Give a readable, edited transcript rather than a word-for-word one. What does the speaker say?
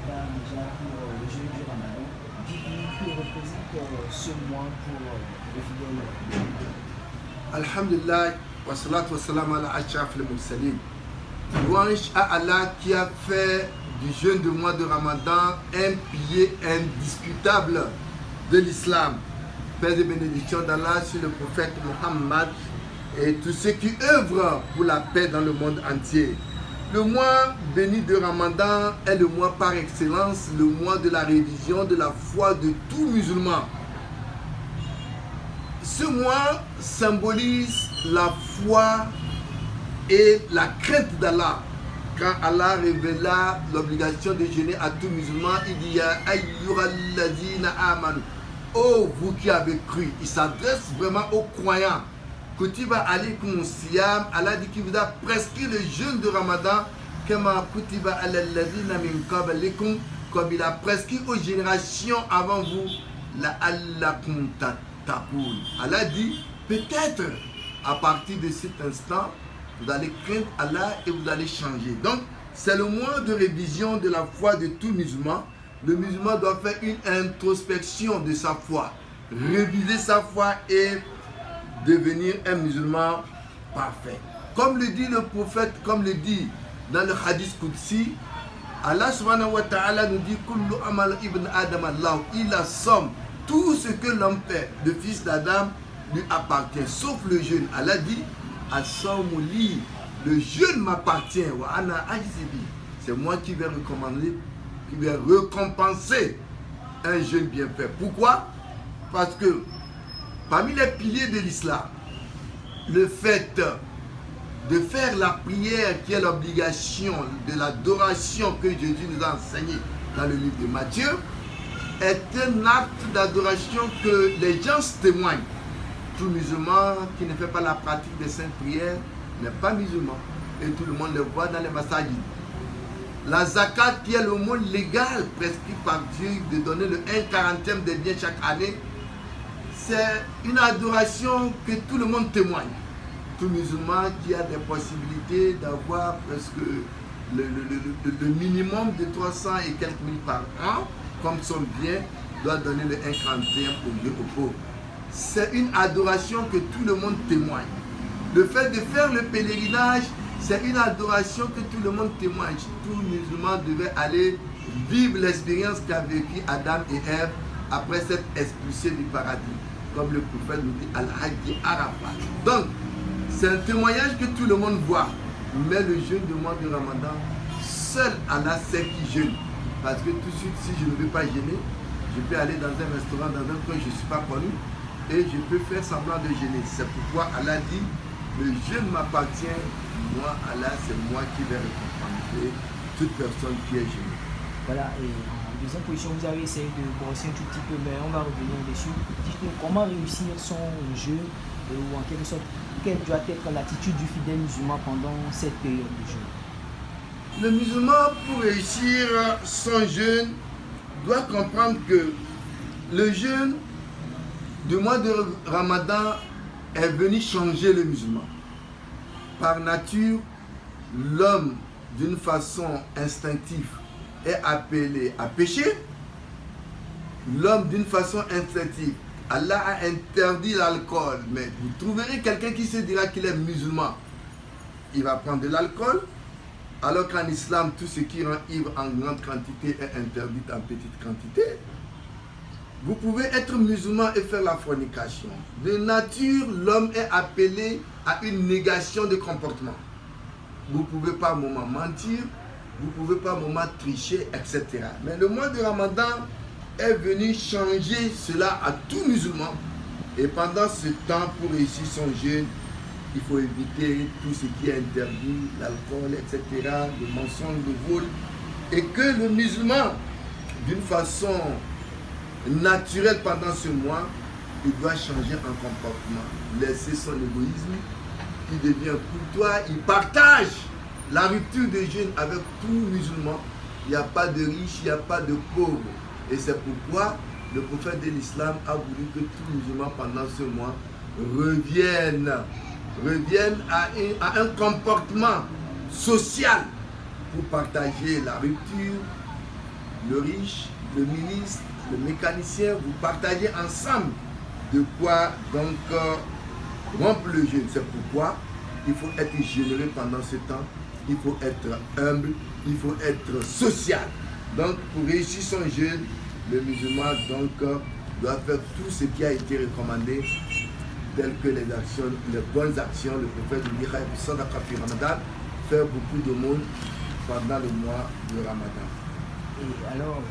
Ramadan, déjà pour le jeûne du Ramadan, qui représente ce mois pour les fidèles. Alhamdulillah, wa salatu wa salam ala ashraf al-mursalin. Louange à Allah qui a fait du jeûne du mois de Ramadan un pilier indiscutable de l'islam. Paix et bénédiction d'Allah sur le prophète Muhammad et tous ceux qui œuvrent pour la paix dans le monde entier. Le mois béni de Ramadan est le mois par excellence, le mois de la révision de la foi de tout musulman. Ce mois symbolise la foi et la crainte d'Allah. Quand Allah révéla l'obligation de jeûner à tout musulman, il dit Ya ayyuhalladhina amanu. Oh, vous qui avez cru. Il s'adresse vraiment aux croyants. Kutiba alaykum siyam. Allah dit qu'il vous a prescrit le jeûne de Ramadan. Kama kutiba alalladhina min qablikum. Comme il a prescrit aux générations avant vous. La allakum tattaqun. Allah dit peut-être à partir de cet instant, vous allez craindre Allah et vous allez changer. Donc, c'est le mois de révision de la foi de tout musulman. Le musulman doit faire une introspection de sa foi, réviser sa foi et devenir un musulman parfait. Comme le dit le prophète, comme le dit dans le hadith Qudsi, Allah subhanahu wa ta'ala nous dit Kullu amal ibn Adam Allah, il assomme tout ce que l'homme fait, le fils d'Adam lui appartient, sauf le jeûne. Allah dit Assomouli, le jeûne m'appartient. Wa ana ajzibi, c'est moi qui vais recommander, qui vais récompenser un jeûne bien fait. Pourquoi? Parce que parmi les piliers de l'islam, le fait de faire la prière qui est l'obligation de l'adoration que Jésus nous a enseigné dans le livre de Matthieu est un acte d'adoration que les gens se témoignent. Tout musulman qui ne fait pas la pratique des saintes prières n'est pas musulman. Et tout le monde le voit dans les masajid. La zakat qui est le mot légal prescrit par Dieu de donner le 1/40 des biens chaque année, c'est une adoration que tout le monde témoigne. Tout musulman qui a des possibilités d'avoir presque le minimum de 300 et quelques mille par an comme son bien doit donner le 1/41 au Dieu au pauvre. C'est une adoration que tout le monde témoigne. Le fait de faire le pèlerinage, c'est une adoration que tout le monde témoigne. Tout musulman devait aller vivre l'expérience qu'a vécu Adam et Ève après s'être expulsés du paradis. Comme le prophète nous dit, Al-Hajj Arafat. Donc, c'est un témoignage que tout le monde voit. Mais le jeûne du mois de Ramadan, seul Allah sait qui jeûne. Parce que tout de suite, si je ne veux pas jeûner, je peux aller dans un restaurant, dans un coin, je ne suis pas connu, et je peux faire semblant de jeûner. C'est pourquoi Allah dit, le jeûne m'appartient, moi Allah, c'est moi qui vais récompenser toute personne qui est jeûnée. Voilà, et en deuxième position, vous avez essayé de brosser un tout petit peu, mais on va revenir dessus. Dites-nous comment réussir son jeûne, ou en quelque sorte, quelle doit être l'attitude du fidèle musulman pendant cette période de jeûne. Le musulman, pour réussir son jeûne, doit comprendre que le jeûne du mois de Ramadan est venu changer le musulman. Par nature, l'homme, d'une façon instinctive, est appelé à pécher. L'homme, d'une façon instinctive, Allah a interdit l'alcool. Mais vous trouverez quelqu'un qui se dira qu'il est musulman. Il va prendre de l'alcool, alors qu'en islam, tout ce qui rend ivre en grande quantité est interdit en petite quantité. Vous pouvez être musulman et faire la fornication. De nature, l'homme est appelé à une négation de comportement. Vous ne pouvez pas à un moment mentir, vous ne pouvez pas à un moment tricher, etc. Mais le mois de Ramadan est venu changer cela à tout musulman. Et pendant ce temps, pour réussir son jeûne, il faut éviter tout ce qui est interdit, l'alcool, etc., le mensonge, le vol. Et que le musulman, d'une façon naturelle pendant ce mois, il doit changer en comportement. Laisser son égoïsme, il devient courtois, il partage la rupture de jeûne avec tout musulman. Il n'y a pas de riche, il n'y a pas de pauvre. Et c'est pourquoi le prophète de l'islam a voulu que tout musulman pendant ce mois revienne à un comportement social pour partager la rupture, le riche, le ministre, le mécanicien, vous partagez ensemble de quoi donc rompre le jeûne. C'est pourquoi il faut être généreux pendant ce temps, il faut être humble, il faut être social. Donc pour réussir son jeûne, le musulman donc doit faire tout ce qui a été recommandé, telles que les actions, les bonnes actions. Le prophète dit Ramadan, faire beaucoup de monde pendant le mois de Ramadan. Et alors